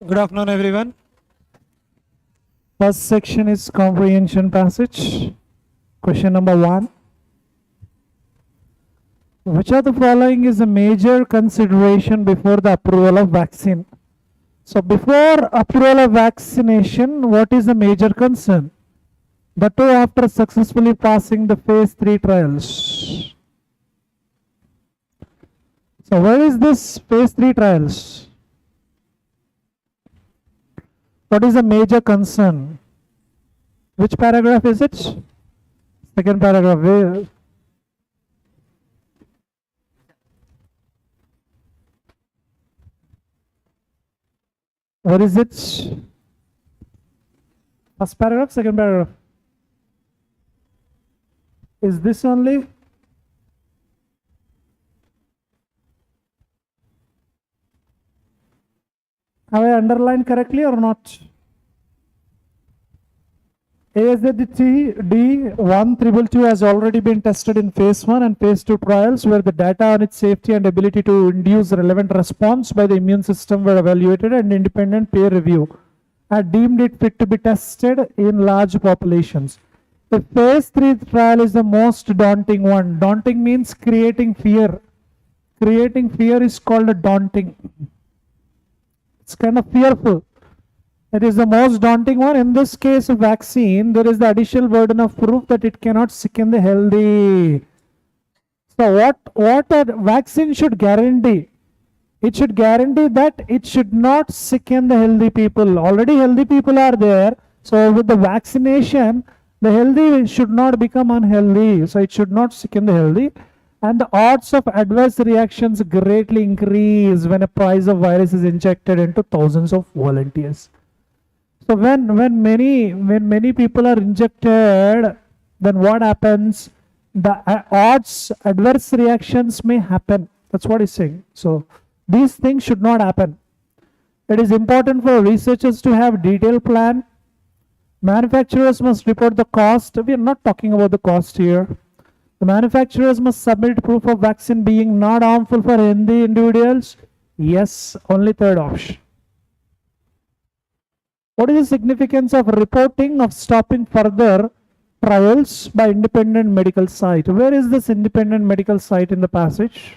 Good afternoon, everyone. First section is comprehension passage. Question number 1. Which of the following is a major consideration before the approval of vaccine? So before approval of vaccination, what is the major concern? The two after successfully passing the phase 3 trials. So where is this phase 3 trials? What is the major concern? Which paragraph is it? Second paragraph. Where is it? First paragraph, second paragraph. Is this only? Have I underlined correctly or not? AZT D122 has already been tested in phase 1 and phase 2 trials where the data on its safety and ability to induce relevant response by the immune system were evaluated and independent peer review had deemed it fit to be tested in large populations. The phase 3 trial is the most daunting one. Daunting means creating fear. Creating fear is called a daunting. It's kind of fearful. It is the most daunting one. In this case of vaccine, there is the additional burden of proof that it cannot sicken the healthy. So what a vaccine should guarantee? It should guarantee that it should not sicken the healthy people. Already healthy people are there. So with the vaccination, the healthy should not become unhealthy. So it should not sicken the healthy. And the odds of adverse reactions greatly increase when a price of virus is injected into thousands of volunteers. So when many people are injected, then what happens? The odds, adverse reactions may happen. That's what he's saying. So these things should not happen. It is important for researchers to have detailed plan. Manufacturers must report the cost. We are not talking about the cost here. The manufacturers must submit proof of vaccine being not harmful for healthy individuals. Yes, only third option. What is the significance of reporting of stopping further trials by independent medical site? Where is this independent medical site in the passage?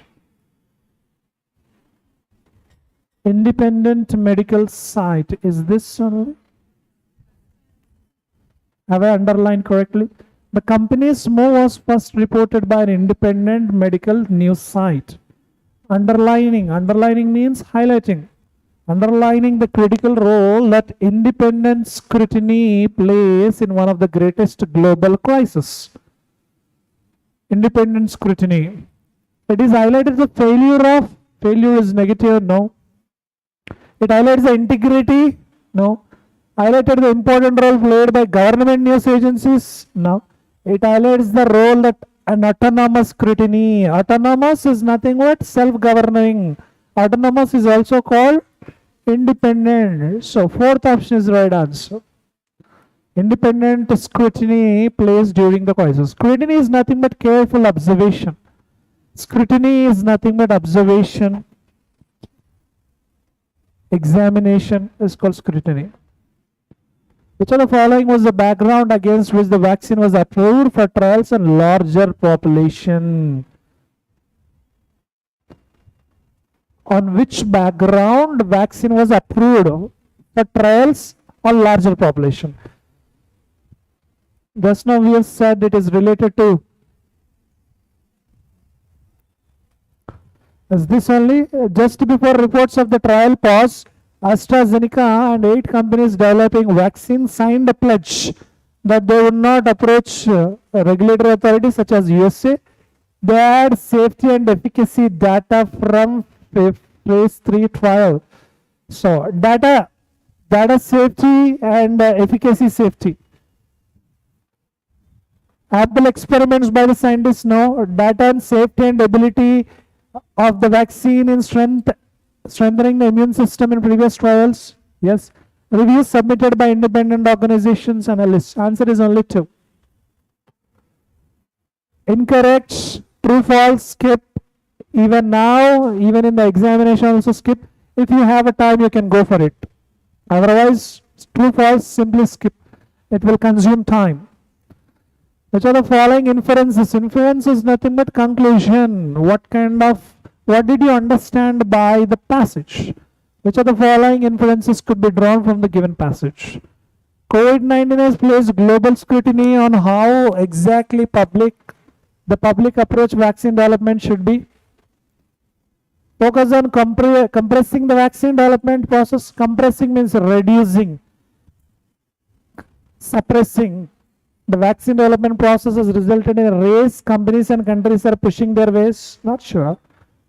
Independent medical site. Is this only? Have I underlined correctly? The company's move was first reported by an independent medical news site. Underlining means highlighting. Underlining the critical role that independent scrutiny plays in one of the greatest global crises. Independent scrutiny. It is highlighted the failure is negative, no. It highlights the integrity, no. Highlighted the important role played by government news agencies, no. It highlights the role that an autonomous scrutiny. Autonomous is nothing but self-governing. Autonomous is also called independent. So fourth option is the right answer. Independent scrutiny plays during the crisis. Scrutiny is nothing but careful observation. Scrutiny is nothing but observation. Examination is called scrutiny. Which of the following was the background against which the vaccine was approved for trials on larger population? On which background vaccine was approved for trials on larger population? Just now we have said it is related to. Is this only? Just before reports of the trial pause, AstraZeneca and 8 companies developing vaccines signed a pledge that they would not approach regulatory authorities such as USA. They had safety and efficacy data from phase 3 trial. So data safety and efficacy safety. Ample experiments by the scientists know data and safety and ability of the vaccine in strengthening the immune system in previous trials. Yes. Reviews submitted by independent organizations analysts. Answer is only 2. Incorrect. True, false, skip. Even now, even in the examination also skip. If you have a time, you can go for it. Otherwise, true, false, simply skip. It will consume time. Which are the following inferences? Inference is nothing but conclusion. What did you understand by the passage? Which of the following inferences could be drawn from the given passage? COVID-19 has placed global scrutiny on how exactly the public approach vaccine development should be. Focus on compressing the vaccine development process. Compressing means reducing, suppressing. The vaccine development process has resulted in a race. Companies and countries are pushing their ways. Not sure.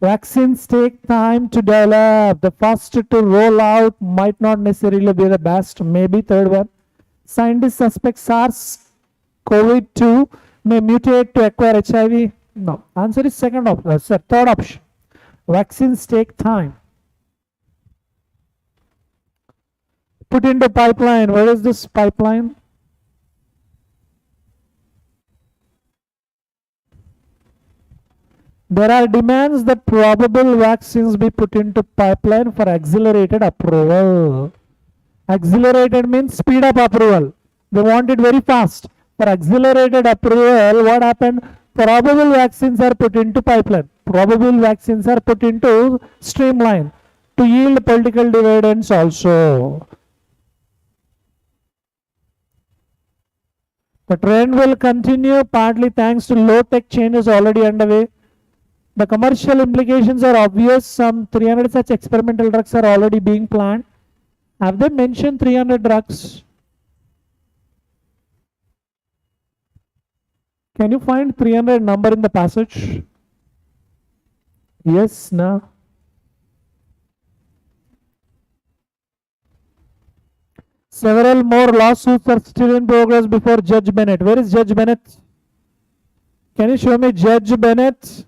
Vaccines take time to develop. The first to roll out might not necessarily be the best. Maybe third one. Scientists suspect SARS-CoV-2 may mutate to acquire HIV. No. Answer is third option. Vaccines take time. Put into pipeline. Where is this pipeline? There are demands that probable vaccines be put into pipeline for accelerated approval. Accelerated means speed up approval. They want it very fast. For accelerated approval, what happened? Probable vaccines are put into pipeline. Probable vaccines are put into streamline to yield political dividends also. The trend will continue partly thanks to low-tech changes already underway. The commercial implications are obvious. Some 300 such experimental drugs are already being planned. Have they mentioned 300 drugs? Can you find 300 number in the passage? Yes, no. Several more lawsuits are still in progress before Judge Bennett. Where is Judge Bennett? Can you show me Judge Bennett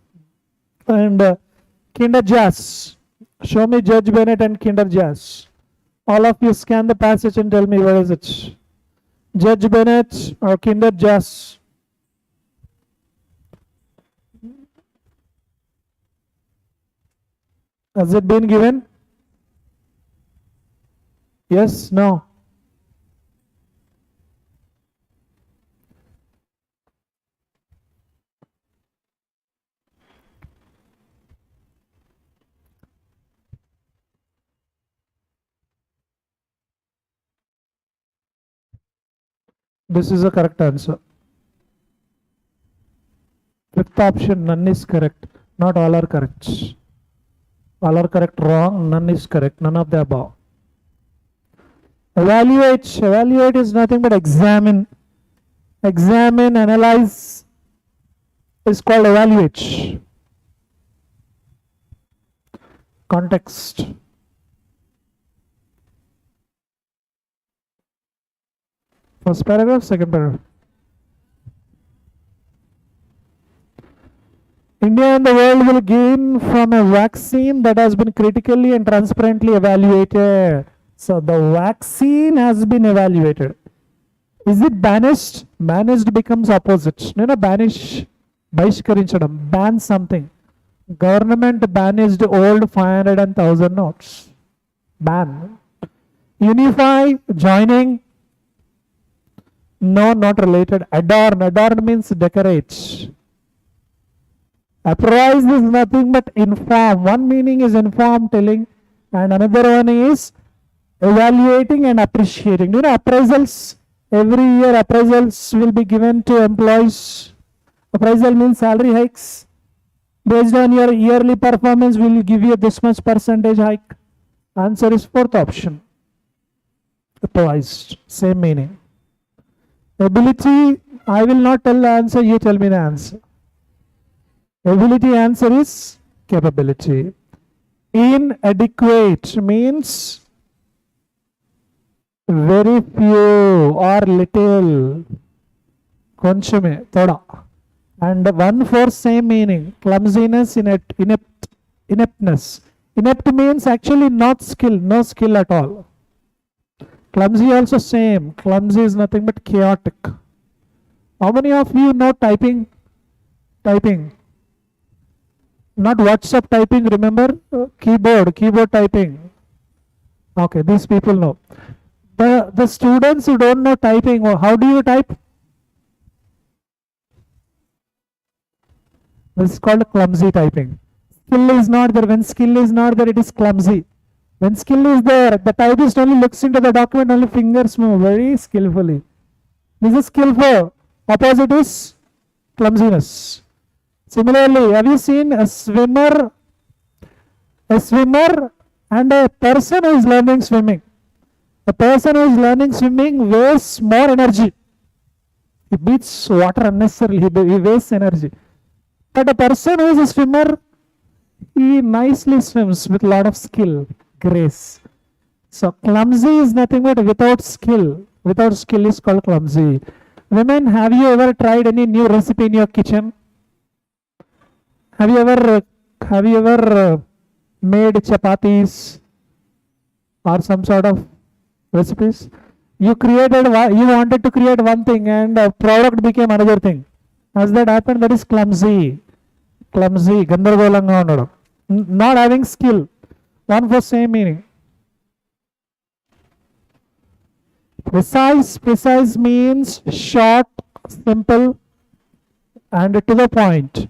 and Kinder Jazz? Show me Judge Bennett and Kinder Jazz. All of you scan the passage and tell me where is it. Judge Bennett or Kinder Jazz? Has it been given? Yes, no. This is the correct answer. Fifth option, none is correct. Not all are correct. All are correct, wrong, none is correct. None of the above. Evaluate. Evaluate is nothing but examine. Examine, analyze is called evaluate. Context. First paragraph, second paragraph. India and the world will gain from a vaccine that has been critically and transparently evaluated. So the vaccine has been evaluated. Is it banished? Banished becomes opposite. No, banish, bahishkarinchadam, ban something. Government banished old 500 and 1000 notes. Ban. Unify, joining. No, not related. Adorn. Adorn means decorate. Apprise is nothing but inform. One meaning is inform, telling, and another one is evaluating and appreciating. You know, appraisals. Every year appraisals will be given to employees. Appraisal means salary hikes. Based on your yearly performance, we will give you this much percentage hike. Answer is fourth option. Appraised. Same meaning. Ability, I will not tell the answer, you tell me the answer. Ability answer is capability. Inadequate means very few or little. Konchame, thoda. And one for same meaning. Clumsiness, ineptness. Inept means actually not skill, no skill at all. Clumsy also same. Clumsy is nothing but chaotic. How many of you know typing? Typing. Not WhatsApp typing, remember? Keyboard typing. Okay, these people know. The students who don't know typing, how do you type? This is called clumsy typing. Skill is not there. When skill is not there, it is clumsy. When skill is there, the typist only looks into the document, only fingers move very skillfully. This is skillful. Opposite is clumsiness. Similarly, have you seen a swimmer and a person who is learning swimming? The person who is learning swimming wastes more energy. He beats water unnecessarily. He wastes energy. But a person who is a swimmer, he nicely swims with a lot of skill, grace. So clumsy is nothing but without skill. Without skill is called clumsy. Women, have you ever tried any new recipe in your kitchen? Have you ever made chapatis or some sort of recipes? You wanted to create one thing and a product became another thing. As that happened, that is clumsy. Clumsy, gandargolanga undadam. Not having skill. One for same meaning. Precise means short, simple, and to the point.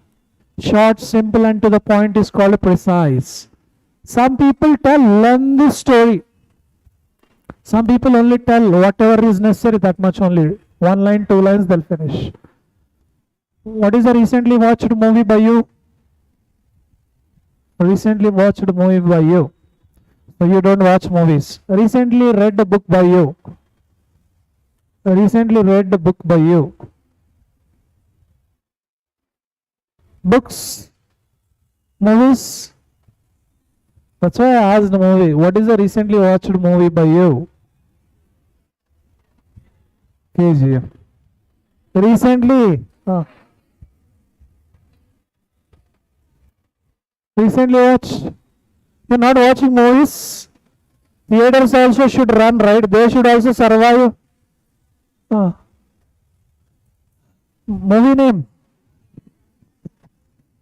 Short, simple, and to the point is called precise. Some people tell lengthy story. Some people only tell whatever is necessary, that much only. 1 line, 2 lines, they'll finish. What is the recently watched movie by you? Recently watched movie by you. So you don't watch movies. Recently read a book by you. Recently read a book by you. Books, movies. That's why I asked the movie. What is the recently watched movie by you? KGF. Recently. Recently watched. You're not watching movies. Theaters also should run, right? They should also survive. Movie name.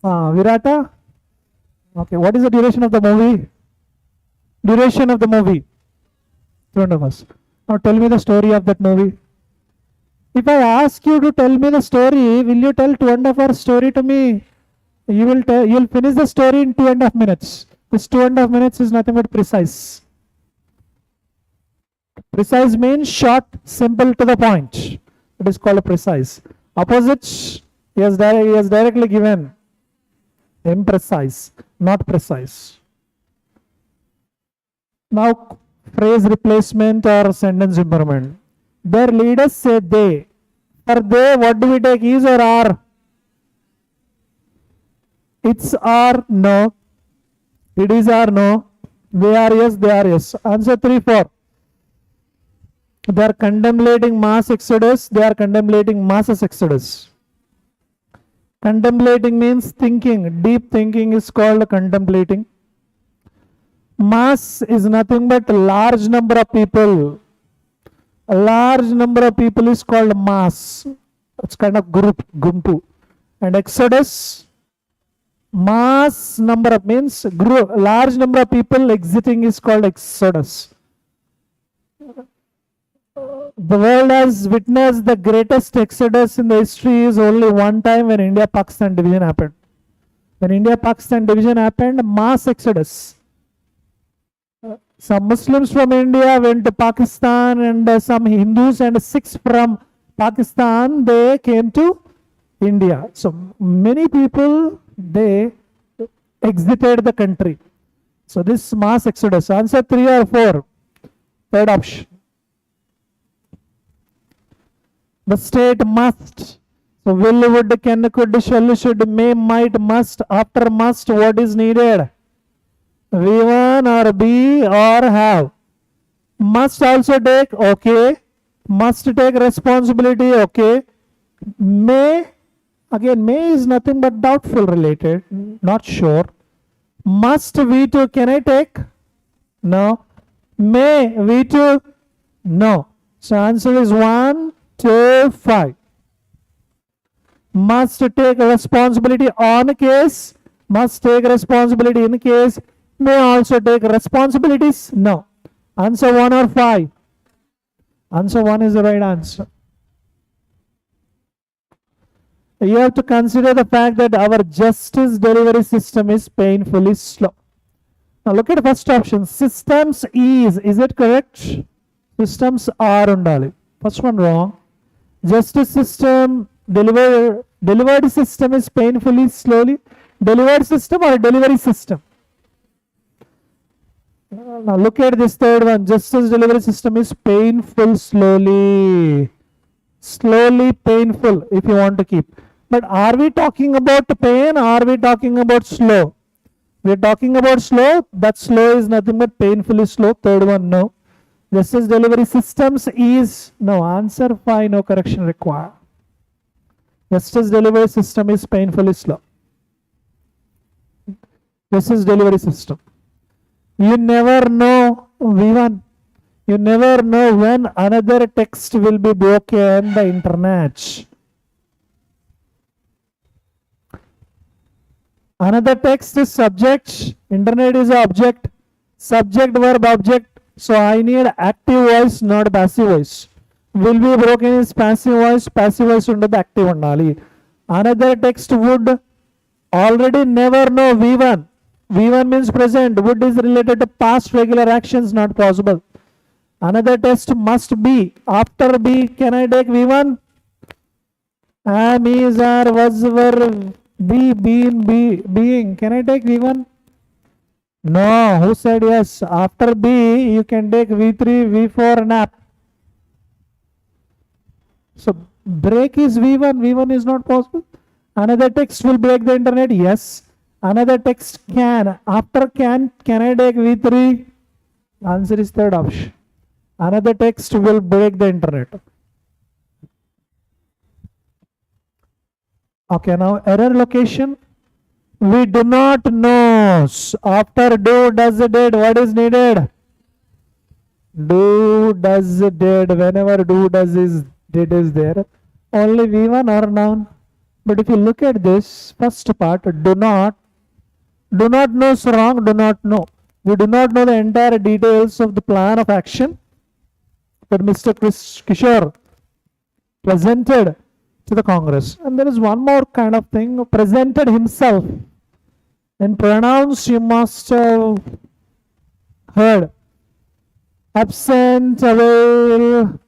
Virata. Okay, what is the duration of the movie? Duration of the movie. 2.5 hours. Now tell me the story of that movie. If I ask you to tell me the story, will you tell 2.5 hours story to me? You'll finish the story in 2.5 minutes. This 2.5 minutes is nothing but precise. Precise means short, simple, to the point. It is called precise. Opposite, he has directly given imprecise, not precise. Now, phrase replacement or sentence improvement. Their leaders say they. For they, what do we take? Is or are? It's or no. It is or no. They are yes, they are yes. Answer 3, 4. They are contemplating mass exodus. They are contemplating masses exodus. Contemplating means thinking. Deep thinking is called contemplating. Mass is nothing but a large number of people. A large number of people is called mass. It's kind of group, gumpu. And exodus, mass number of means group, large number of people exiting is called exodus. The world has witnessed the greatest exodus in the history is only one time when India-Pakistan division happened. When India-Pakistan division happened, mass exodus. Some Muslims from India went to Pakistan and some Hindus and Sikhs from Pakistan, they came to India. So many people, they exited the country. So this mass exodus. Answer 3 or 4. Third option. The state must. So will, would, can, could, shall, should, may, might, must. After must, what is needed? V1 or B or have. Must also take, okay. Must take responsibility, okay. May, again, may is nothing but doubtful related, not sure. Must V2, can I take? No. May V2? No. So answer is 1, 2, 5. Must take responsibility on case. Must take responsibility in case. May also take responsibilities? No. Answer 1 or 5? Answer 1 is the right answer. You have to consider the fact that our justice delivery system is painfully slow. Now look at the first option. Systems is it correct? Systems are undali. First one wrong. Justice system delivered system is painfully slowly. Delivered system or delivery system? Now look at this third one. Justice delivery system is painful slowly. Slowly painful if you want to keep. But are we talking about pain or are we talking about slow? We are talking about slow. That slow is nothing but painfully slow. Third one, no. Justice delivery systems is no. Answer 5, no correction required. Justice delivery system is painfully slow. Justice delivery system. You never know, V1. You never know when another text will be broken the internet. Another text is subject, internet is object, subject, verb, object. So I need active voice, not passive voice. Will be broken is passive voice under the active undali. Another text would already never know V1. V1 means present. Would is related to past regular actions, not possible. Another text must be. After be, can I take V1? Am, is, are, was, were, be, been, being. Can I take V1? No. Who said yes? After B, you can take V3, V4, nap. So break is V1. V1 is not possible. Another text will break the internet. Yes. Another text can. After can I take V3? Answer is third option. Another text will break the internet. Okay, now error location. We do not know. After do, does, did, what is needed? Do, does, did. Whenever do, does, is, did is there. Only V1 or noun. But if you look at this first part, do not know is wrong, do not know. We do not know the entire details of the plan of action that Mr. Kishore presented to the Congress. And there is one more kind of thing, presented himself. In pronouns you must have heard. Absent, avail,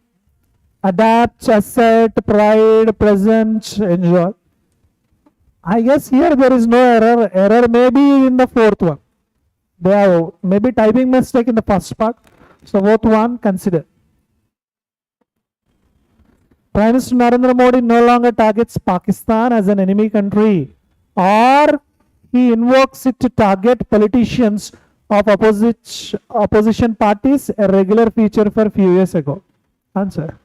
adapt, asset, pride, present, enjoy. I guess here there is no error. Error may be in the fourth one. They have maybe typing mistake in the first part. So fourth one, consider. Prime Minister Narendra Modi no longer targets Pakistan as an enemy country, or he invokes it to target politicians of opposition parties, a regular feature for few years ago. Answer.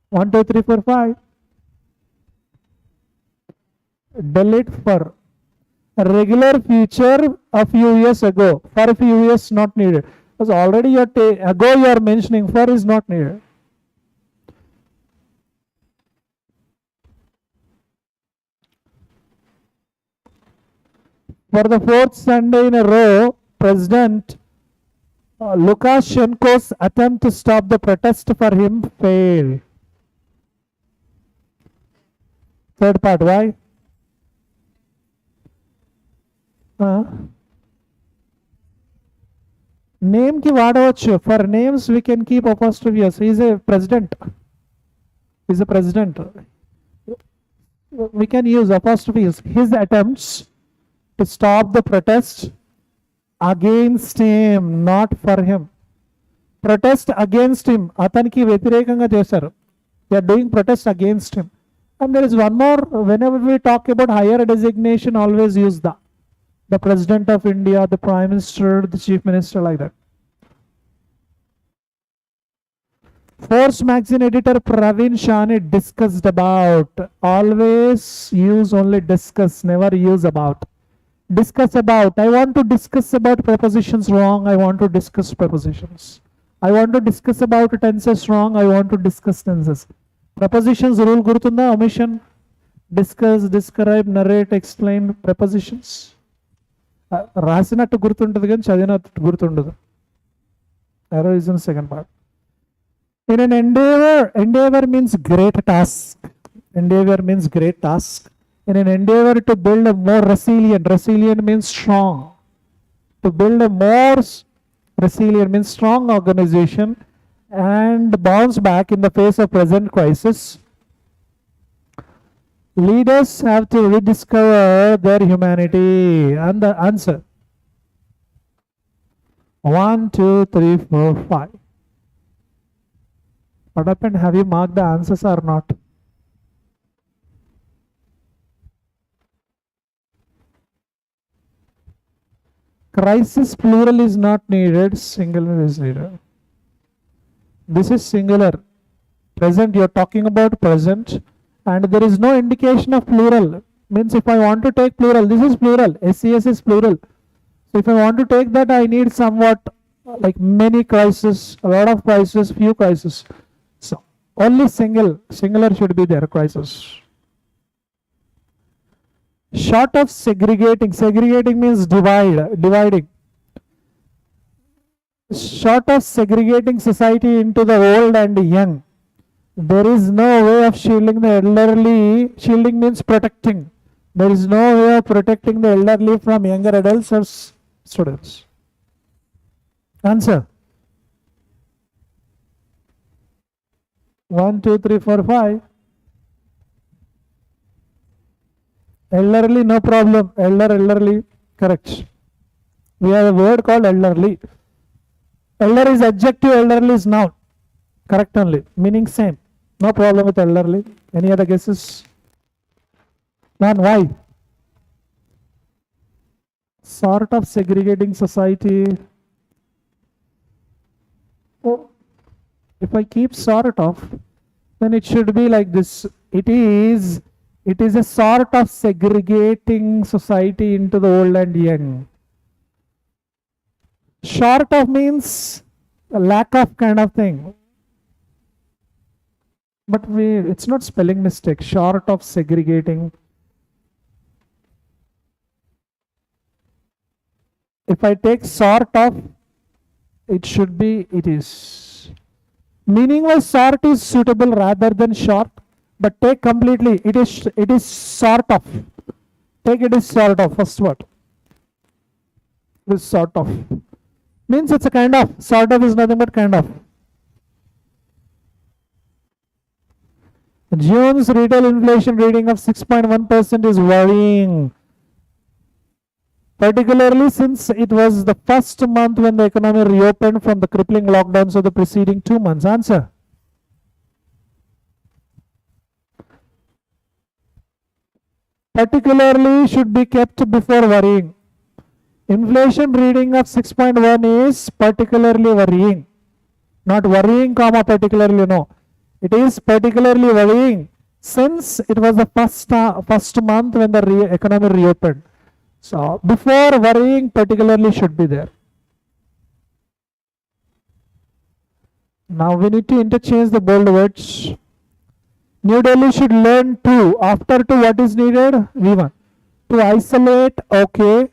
1, 2, 3, 4, 5. Delete for. A regular feature a few years ago. For a few years not needed. Because already ago you are mentioning, for is not needed. For the fourth Sunday in a row, President Lukashenko's attempt to stop the protest for him failed. Third part, why? Name ki vaadachu. For names we can keep apostrophes. He is a president. He is a president. We can use apostrophes. His attempts to stop the protest against him, not for him. Protest against him. Ataniki వ్యతిరేకంగా చేశారు. They are doing protest against him. And there is one more. Whenever we talk about higher designation, always use the President of India, the Prime Minister, the Chief Minister, like that. Force magazine editor Praveen Shani discussed about. Always use only discuss, never use about. Discuss about. I want to discuss about prepositions wrong. I want to discuss prepositions. I want to discuss about tenses wrong. I want to discuss tenses. Prepositions rule gurtunda, omission. Discuss, describe, narrate, explain prepositions. రాసినట్టు గుర్తుంటుంది కానీ చదివినట్టు గుర్తుండదు. Arrow is in second part. In an endeavor means great task. Endeavor means great task. In an endeavor to build a more resilient means strong. To build a more resilient means strong organization and bounce back in the face of present crisis. Leaders have to rediscover their humanity. And the answer 1, 2, 3, 4, 5. What happened? Have you marked the answers or not? Crisis plural is not needed, singular is needed. This is singular. Present, you are talking about present, and there is no indication of plural. Means if I want to take plural, this is plural. SES is plural. So if I want to take that, I need somewhat like many crises, a lot of crises, few crises. So only singular should be there, crisis. Short of segregating means dividing. Short of segregating society into the old and young, there is no way of shielding the elderly. Shielding means protecting. There is no way of protecting the elderly from younger adults or students. Answer 1, 2, 3, 4, 5. Elderly, no problem. Elderly, correct. We have a word called elderly. Elder is adjective, elderly is noun. Correct only. Meaning same. No problem with elderly. Any other guesses? None. Why? Sort of segregating society. Oh, if I keep sort of, then it should be like this. It is a sort of segregating society into the old and young. Short of means a lack of kind of thing. But it's not spelling mistake. Short of segregating. If I take sort of, it should be it is. Meaning was sort is suitable rather than short. But take completely, it is sort of. Take it is sort of, first word. This sort of. Means it's a kind of. Sort of is nothing but kind of. June's retail inflation reading of 6.1% is worrying. Particularly since it was the first month when the economy reopened from the crippling lockdowns of the preceding 2 months. Answer. Particularly should be kept before worrying. Inflation reading of 6.1 is particularly worrying. Not worrying, comma, particularly, no. It is particularly worrying since it was the first month when the economy reopened. So before worrying, particularly should be there. Now we need to interchange the bold words. New Delhi should learn to. After to, what is needed? V1. To isolate, okay.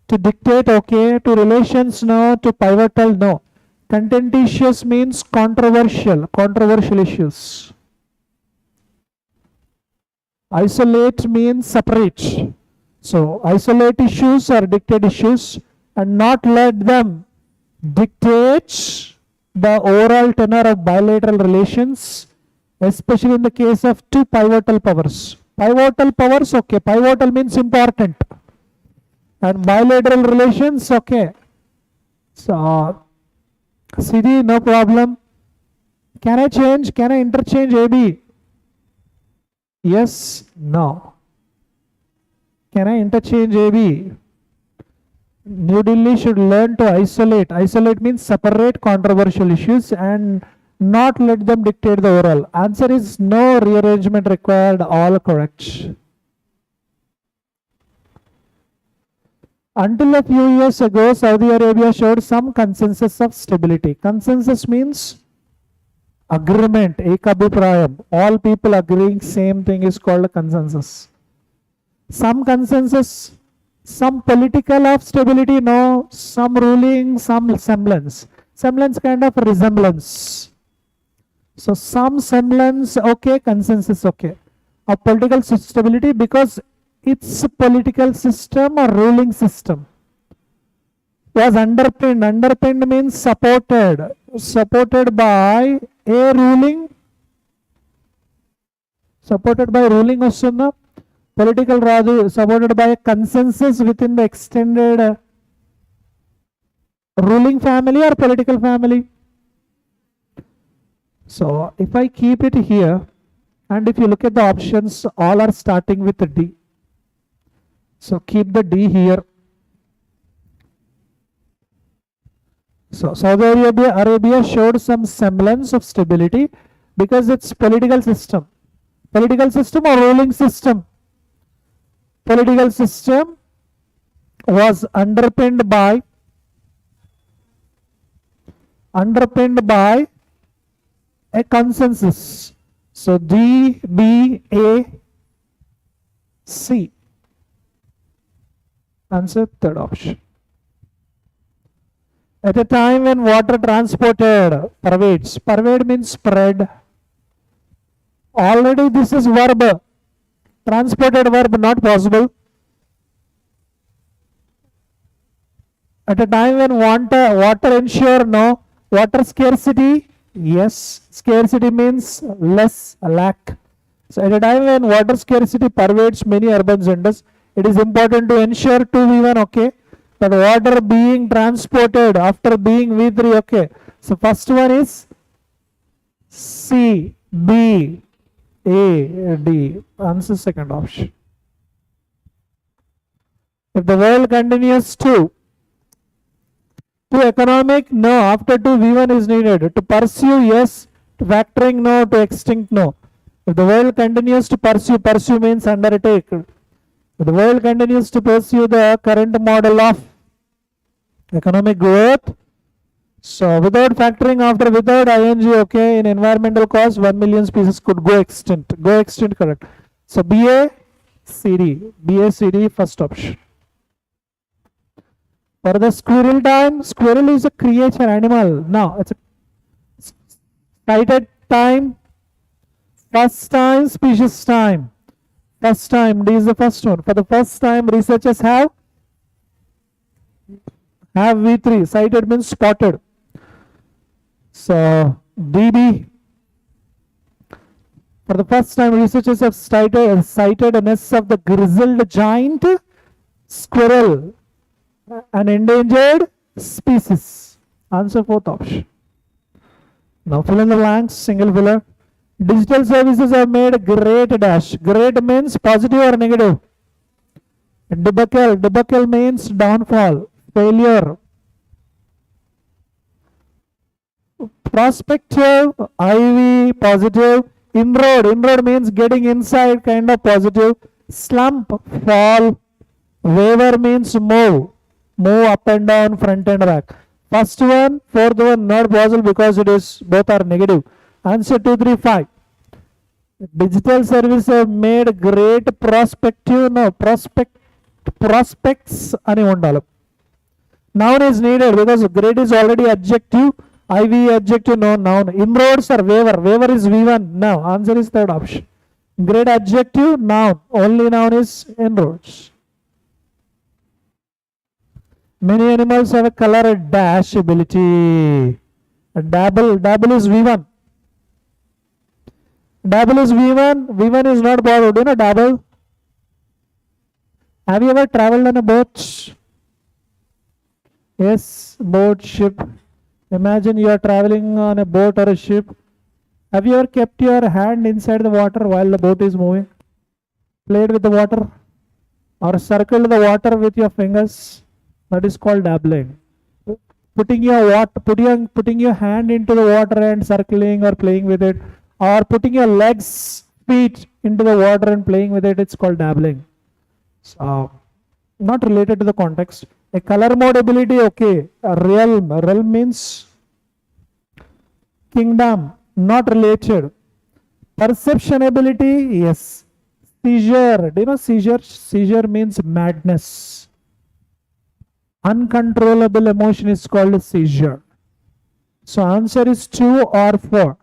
To dictate, okay. To relations, no. To pivotal, no. Contentious means controversial issues. Isolate means separate. So isolate issues or dictate issues and not let them dictate the overall tenor of bilateral relations, especially in the case of two pivotal powers. Pivotal powers, okay. Pivotal means important. And bilateral relations, okay. So CD, no problem. Can I change? Can I interchange AB? Yes, no. Can I interchange AB? New Delhi should learn to isolate. Isolate means separate controversial issues and not let them dictate the overall. Answer is no rearrangement required, all correct. Until a few years ago, Saudi Arabia showed some consensus of stability. Consensus means agreement, ekabhiprayam. All people agreeing same thing is called a consensus. Some consensus, Some political of stability, no. Some ruling, some semblance. Semblance kind of resemblance. So some semblance, okay, consensus, okay. Of political stability because its political system or ruling system was underpinned. Underpinned means supported. Supported by a ruling. Supported by ruling వస్తుందా? Political రాదు. Supported by a consensus within the extended ruling family or political family. So if I keep it here and if you look at the options, all are starting with a D. So keep the D here. So Saudi Arabia showed some semblance of stability because its political system. Political system or ruling system? Political system was underpinned by a consensus. So D, B, A, C. Answer third option. At a time when water transported pervades. Pervade means spread. Already this is verb. Transported verb not possible. At a time when water ensure, no. Water scarcity, yes. Scarcity means less, lack. So at a time when water scarcity pervades many urban centers, it is important to ensure 2v1, okay. That water being transported after being V3, okay. So first one is C, B, A, D. Answer second option. If the world continues to economic, no. After 2, V1 is needed. To pursue, yes. To factoring, no. To extinct, no. If the world continues to pursue means undertake. If the world continues to pursue the current model of economic growth, so without factoring after without ing, okay, in environmental cause 1 million species could go extinct. Go extinct, correct. So BA, CD, first option. For the squirrel time, squirrel is a creature, animal. Now it's a cited time, first time, species time. First time, D is the first one. For the first time, researchers have V3. Cited means spotted. So DB. For the first time, researchers have cited a nest of the grizzled giant squirrel, an endangered species. Answer fourth option. Now fill in the blanks, single filler. Digital services have made great dash. Great means positive or negative. Debacle means downfall, failure. Prospective, IV, positive. Inroad means getting inside, kind of positive. Slump, fall. Waver means move up and down, front and back. First one, fourth one not possible because it is both are negative. Answer 2, 3, 5. Digital services have made great prospective, no, prospects ani undalu. Noun is needed because great is already adjective. IV adjective, no, noun. Inroads or waver. Waver is V1. Now answer is third option. Great adjective, noun. Only noun is inroads. Many animals have a color dash ability. Dabble is V1. Dabble is V1. V1 is not borrowed. You know dabble? Have you ever traveled on a boat? Yes, boat, ship. Imagine you are traveling on a boat or a ship. Have you ever kept your hand inside the water while the boat is moving? Played with the water? Or circled the water with your fingers? That is called dabbling. Putting your hand into the water and circling or playing with it, or putting your legs, feet into the water and playing with it, it's called dabbling. So, not related to the context. A color mode ability, okay. A realm means kingdom, not related. Perception ability, yes. Seizure, do you know seizure? Seizure means madness. Uncontrollable emotion is called a seizure. So answer is 2 or 4.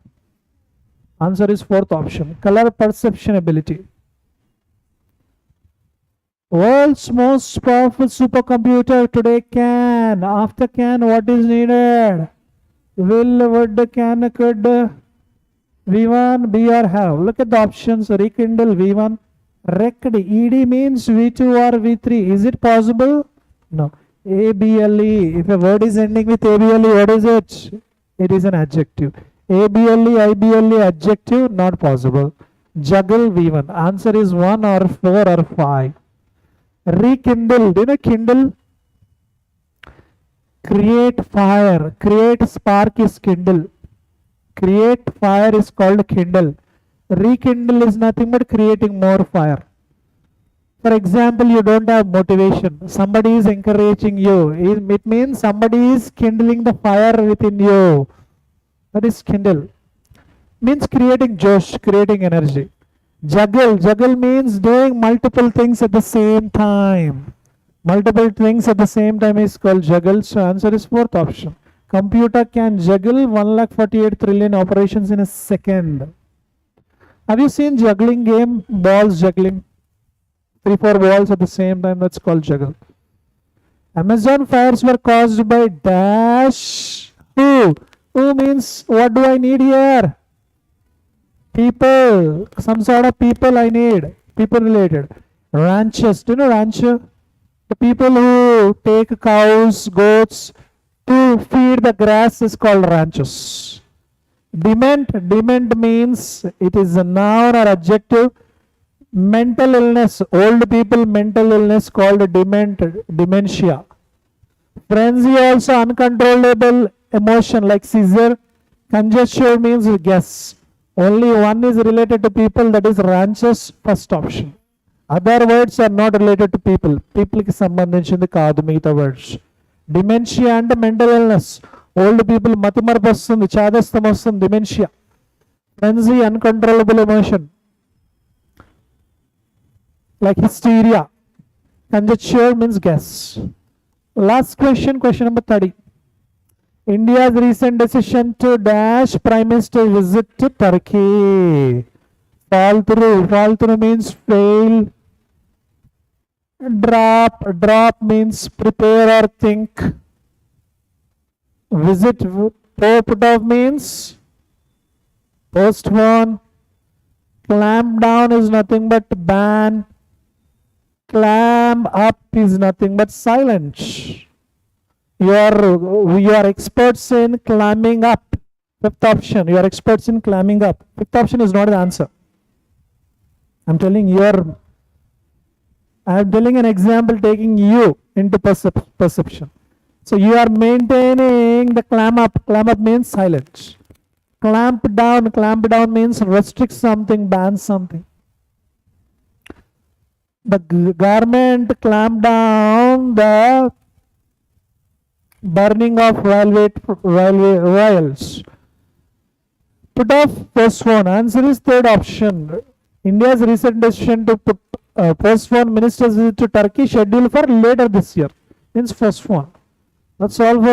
Answer is fourth option. Color perception ability. World's most powerful supercomputer today can. After can, what is needed? Will, would, can, could, V1, be or have. Look at the options. Rekindle, V1. Rect, ED means V2 or V3. Is it possible? No. ABLE. If a word is ending with ABLE, what is it? It is an adjective. ABLE, IBLE, adjective, not possible. Juggle, V1. Answer is 1 or 4 or 5. Rekindle. Do you know kindle? Create fire. Create spark is kindle. Create fire is called kindle. Rekindle is nothing but creating more fire. For example, you don't have motivation. Somebody is encouraging you. It means somebody is kindling the fire within you. That is kindle. Means creating josh, creating energy. Juggle. Juggle means doing multiple things at the same time. Multiple things at the same time is called juggle. So answer is fourth option. Computer can juggle 1,48 trillion operations in a second. Have you seen juggling game? Balls juggling. 3-4 balls at the same time. That's called juggle. Amazon fires were caused by dash. Who? Who means what do I need here? People. Some sort of people I need. People related. Ranchers. Do you know rancher? The people who take cows, goats to feed the grass is called ranchers. Dement. Dement means it is a noun or adjective. Mental illness. Old people mental illness called dementia. Frenzy also uncontrollable emotion like seizure. Conjecture means guess. Only one is related to people, that is ranchers, first option. Other words are not related to people. People ki sambandhinchindi kaadu migitha words. Dementia and mental illness. Old people matimarpu vastundi, chadastham vastundi, dementia. Frenzy, uncontrollable emotion like hysteria. Conjecture means guess. Last question, question number 30. India's recent decision to dash Prime Minister visit to Turkey. Fall through. Fall through means fail. Drop. Drop means prepare or think. Visit. Put off means postpone. Clamp down is nothing but ban. Clamp up is nothing but silence. You are experts in climbing up. Fifth option. You are experts in climbing up. Fifth option is not the answer. I'm telling an example taking you into perception. So you are maintaining the clamp up. Clamp up means silence. Clamp down. Clamp down means restrict something, ban something. The government clamped down the burning of rails. Put off, postpone. Answer is third option. India's recent decision to postpone minister's visit to Turkey scheduled for later this year. Means postpone. That's all for